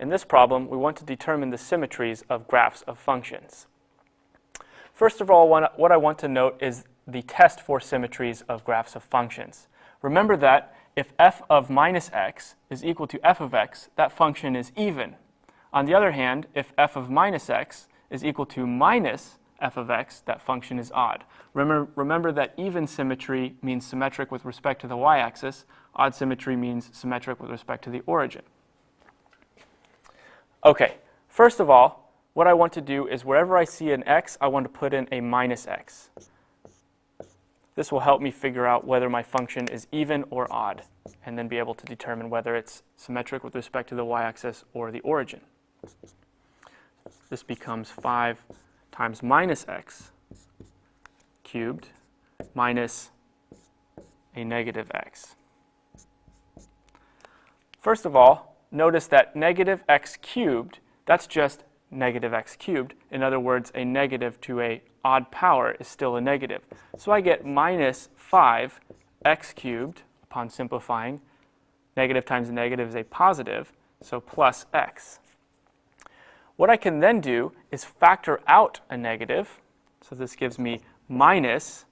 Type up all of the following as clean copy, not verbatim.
In this problem, we want to determine the symmetries of graphs of functions. First of all, what I want to note is the test for symmetries of graphs of functions. Remember that if f of minus x is equal to f of x, that function is even. On the other hand, if f of minus x is equal to minus f of x, that function is odd. Remember that even symmetry means symmetric with respect to the y-axis. Odd symmetry means symmetric with respect to the origin. Okay, first of all, what I want to do is wherever I see an x, I want to put in a minus x. This will help me figure out whether my function is even or odd, and then be able to determine whether it's symmetric with respect to the y-axis or the origin. This becomes 5 times minus x cubed minus a negative x. First of all, notice that negative x cubed, that's just negative x cubed. In other words, a negative to a odd power is still a negative. So I get minus 5x cubed upon simplifying. Negative times a negative is a positive, so plus x. What I can then do is factor out a negative. So this gives me minus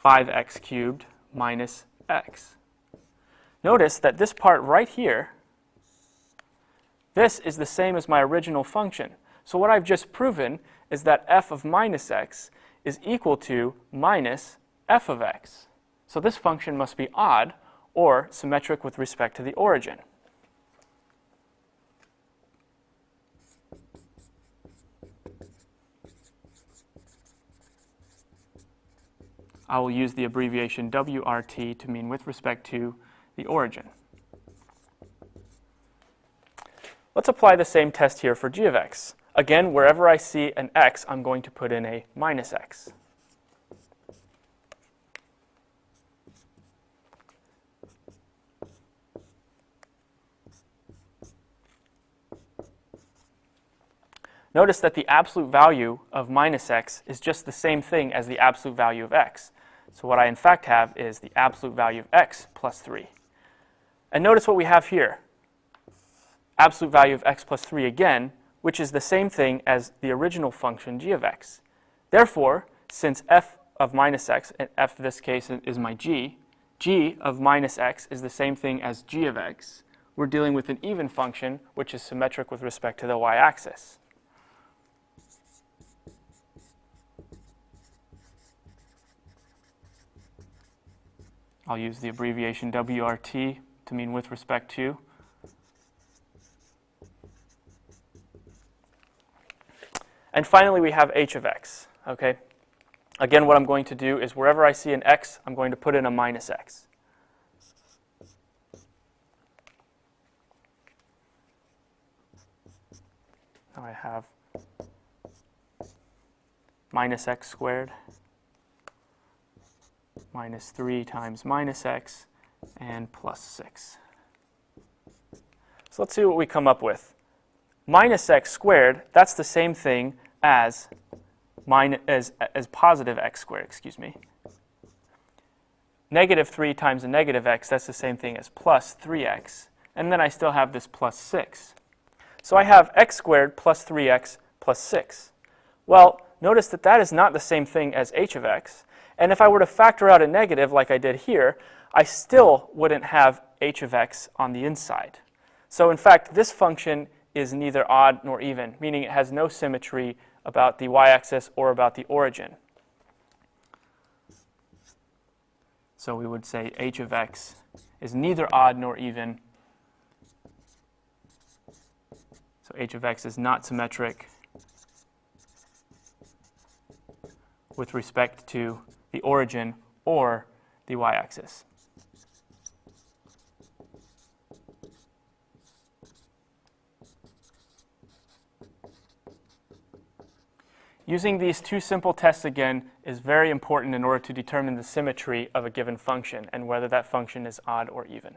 5x cubed minus x. Notice that this part right here, this is the same as my original function. So what I've just proven is that f of minus x is equal to minus f of x. So this function must be odd or symmetric with respect to the origin. I will use the abbreviation WRT to mean with respect to the origin. Let's apply the same test here for g of x. Again, wherever I see an x, I'm going to put in a minus x. Notice that the absolute value of minus x is just the same thing as the absolute value of x. So what I in fact have is the absolute value of x plus 3. And notice what we have here. Absolute value of x plus 3 again, which is the same thing as the original function g of x. Therefore, since f of minus x, and f in this case is my g of minus x is the same thing as g of x, we're dealing with an even function which is symmetric with respect to the y-axis. I'll use the abbreviation WRT to mean with respect to. And finally, we have h of x. Okay? Again, what I'm going to do is wherever I see an x, I'm going to put in a minus x. Now I have minus x squared minus 3 times minus x and plus 6. So let's see what we come up with. Minus x squared, that's the same thing as positive x squared, excuse me. Negative 3 times a negative x, that's the same thing as plus 3x. And then I still have this plus 6. So I have x squared plus 3x plus 6. Well, notice that that is not the same thing as h of x. And if I were to factor out a negative like I did here, I still wouldn't have h of x on the inside. So in fact, this function is neither odd nor even, meaning it has no symmetry about the y-axis or about the origin. So we would say h of x is neither odd nor even. So h of x is not symmetric with respect to the origin or the y-axis. Using these two simple tests again is very important in order to determine the symmetry of a given function and whether that function is odd or even.